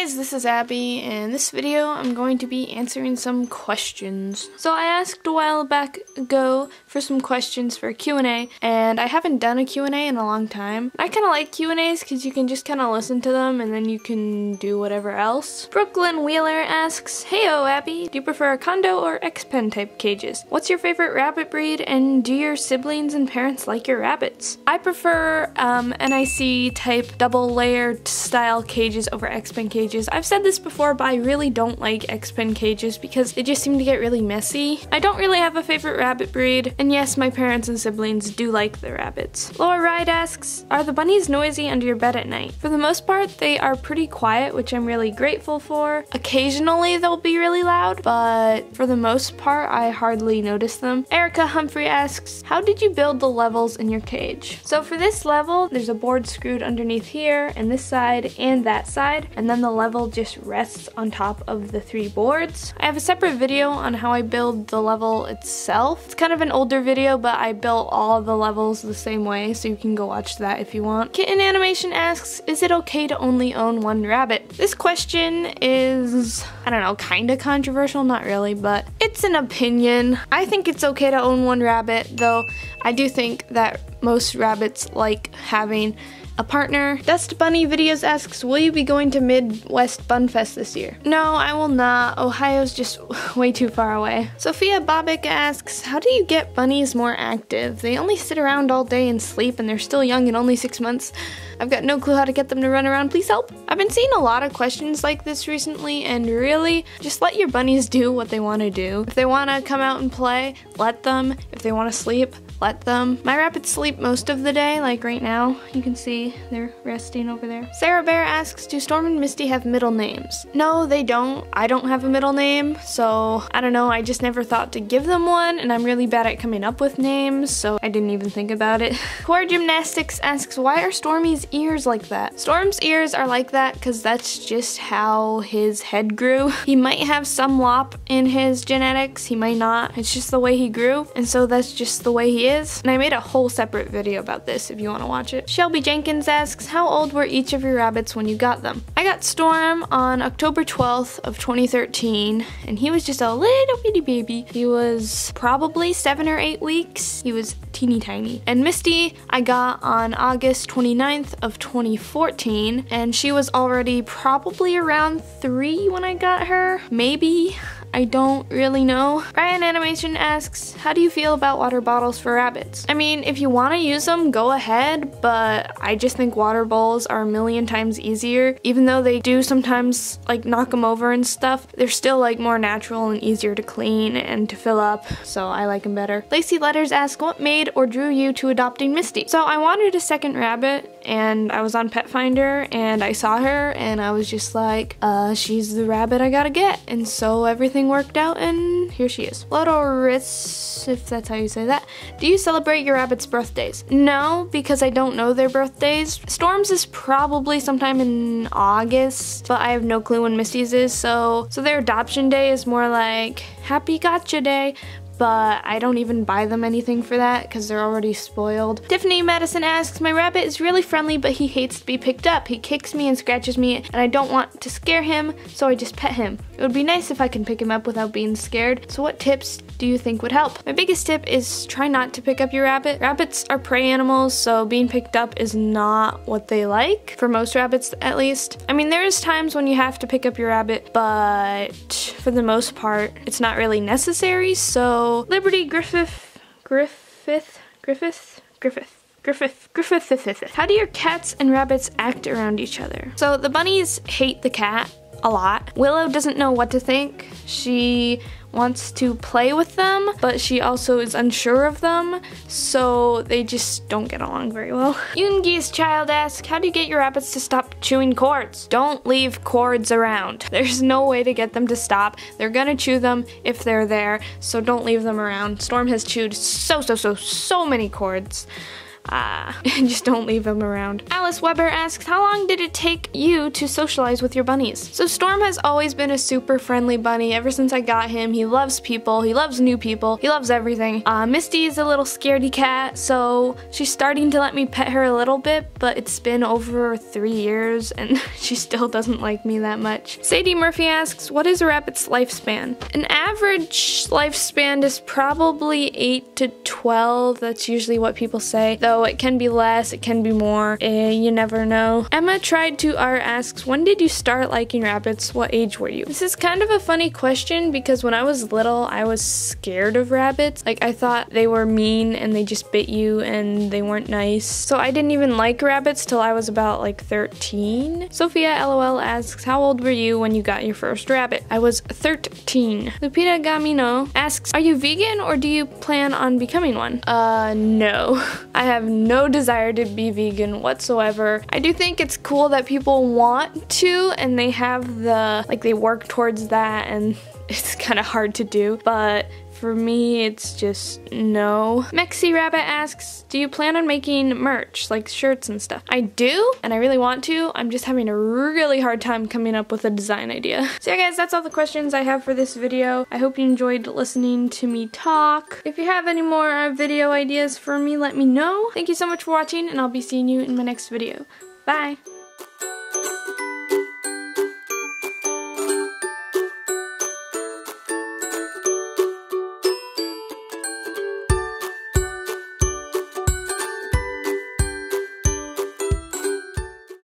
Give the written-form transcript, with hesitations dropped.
guys, this is Abby, and in this video I'm going to be answering some questions. So I asked a while back ago for some questions for a Q&A, and I haven't done a Q&A in a long time. I kind of like Q&As because you can just kind of listen to them and then you can do whatever else. Brooklyn Wheeler asks, "Heyo Abby, do you prefer a condo or X-Pen type cages? What's your favorite rabbit breed, and do your siblings and parents like your rabbits?" I prefer NIC type double layered style cages over X-Pen cages. I've said this before, but I really don't like X-Pen cages because they just seem to get really messy. I don't really have a favorite rabbit breed, and yes, my parents and siblings do like the rabbits. Laura Ride asks, "Are the bunnies noisy under your bed at night?" For the most part, they are pretty quiet, which I'm really grateful for. Occasionally they'll be really loud, but for the most part, I hardly notice them. Erica Humphrey asks, "How did you build the levels in your cage?" So for this level, there's a board screwed underneath here, and this side, and that side, and then the level just rests on top of the 3 boards. I have a separate video on how I build the level itself. It's kind of an older video, but I built all the levels the same way, so you can go watch that if you want. Kitten Animation asks, "Is it okay to only own 1 rabbit?" This question is, I don't know, kind of controversial, not really, but it's an opinion. I think it's okay to own 1 rabbit, though I do think that most rabbits like having a partner. Dust Bunny Videos asks, "Will you be going to Midwest Bun Fest this year?" No, I will not. Ohio's just way too far away. Sophia Bobick asks, "How do you get bunnies more active? They only sit around all day and sleep, and they're still young and only 6 months. I've got no clue how to get them to run around. Please help." I've been seeing a lot of questions like this recently, and really, just let your bunnies do what they want to do. If they want to come out and play, let them. If they want to sleep, let them. My rabbits sleep most of the day, like right now. You can see they're resting over there. Sarah Bear asks, "Do Storm and Misty have middle names?" No, they don't. I don't have a middle name, so I don't know. I just never thought to give them one, and I'm really bad at coming up with names, so I didn't even think about it. Core Gymnastics asks, "Why are Stormy's ears like that?" Storm's ears are like that because that's just how his head grew. He might have some lop in his genetics, he might not. It's just the way he grew, and so that's just the way he is. And I made a whole separate video about this if you want to watch it. Shelby Jenkins asks, "How old were each of your rabbits when you got them?" I got Storm on October 12th of 2013, and he was just a little bitty baby. He was probably 7 or 8 weeks. He was teeny tiny. And Misty I got on August 29th of 2014, and she was already probably around 3 when I got her. Maybe. I don't really know. Ryan Animation asks, "How do you feel about water bottles for rabbits?" I mean, if you want to use them, go ahead, but I just think water bowls are a million times easier. Even though they do sometimes like knock them over and stuff, they're still like more natural and easier to clean and to fill up, so I like them better. Lacey Letters asks, "What made or drew you to adopting Misty?" So I wanted a second rabbit, and I was on Pet Finder and I saw her and I was just like, she's the rabbit I gotta get. And so everything worked out and here she is. Lodoris, if that's how you say that. "Do you celebrate your rabbits' birthdays?" No, because I don't know their birthdays. Storm's is probably sometime in August, but I have no clue when Misty's is, so their adoption day is more like Happy Gotcha Day. But I don't even buy them anything for that because they're already spoiled. Tiffany Madison asks, "My rabbit is really friendly, but he hates to be picked up. He kicks me and scratches me, and I don't want to scare him, so I just pet him. It would be nice if I can pick him up without being scared. So what tips do you think would help?" My biggest tip is try not to pick up your rabbit. Rabbits are prey animals, so being picked up is not what they like, for most rabbits at least. I mean, there is times when you have to pick up your rabbit, but for the most part, it's not really necessary, so Liberty Griffith. "How do your cats and rabbits act around each other?" So the bunnies hate the cat a lot. Willow doesn't know what to think. She wants to play with them, but she also is unsure of them, so they just don't get along very well. Yoongi's Child asks, "How do you get your rabbits to stop chewing cords?" Don't leave cords around. There's no way to get them to stop. They're gonna chew them if they're there, so don't leave them around. Storm has chewed so many cords. Just don't leave them around. Alice Weber asks, how long did it take you to socialize with your bunnies? So Storm has always been a super friendly bunny ever since I got him. He loves people, he loves new people, he loves everything. Misty is a little scaredy cat, so she's starting to let me pet her a little bit, but it's been over 3 years and she still doesn't like me that much. Sadie Murphy asks, what is a rabbit's lifespan? An average lifespan is probably 8 to 12. That's usually what people say, though it can be less, it can be more. You never know. Emma Tried to R asks, when did you start liking rabbits? What age were you? This is kind of a funny question because when I was little, I was scared of rabbits. Like, I thought they were mean and they just bit you and they weren't nice. So I didn't even like rabbits till I was about like 13. Sophia LOL asks, how old were you when you got your first rabbit? I was 13. Lupita Gamino asks, are you vegan or do you plan on becoming one? No. I have no desire to be vegan whatsoever. I do think it's cool that people want to and they have they work towards that, and it's kind of hard to do, but for me, it's just no. Mexi Rabbit asks, do you plan on making merch, like shirts and stuff? I do, and I really want to. I'm just having a really hard time coming up with a design idea. So yeah guys, that's all the questions I have for this video. I hope you enjoyed listening to me talk. If you have any more video ideas for me, let me know. Thank you so much for watching, and I'll be seeing you in my next video. Bye!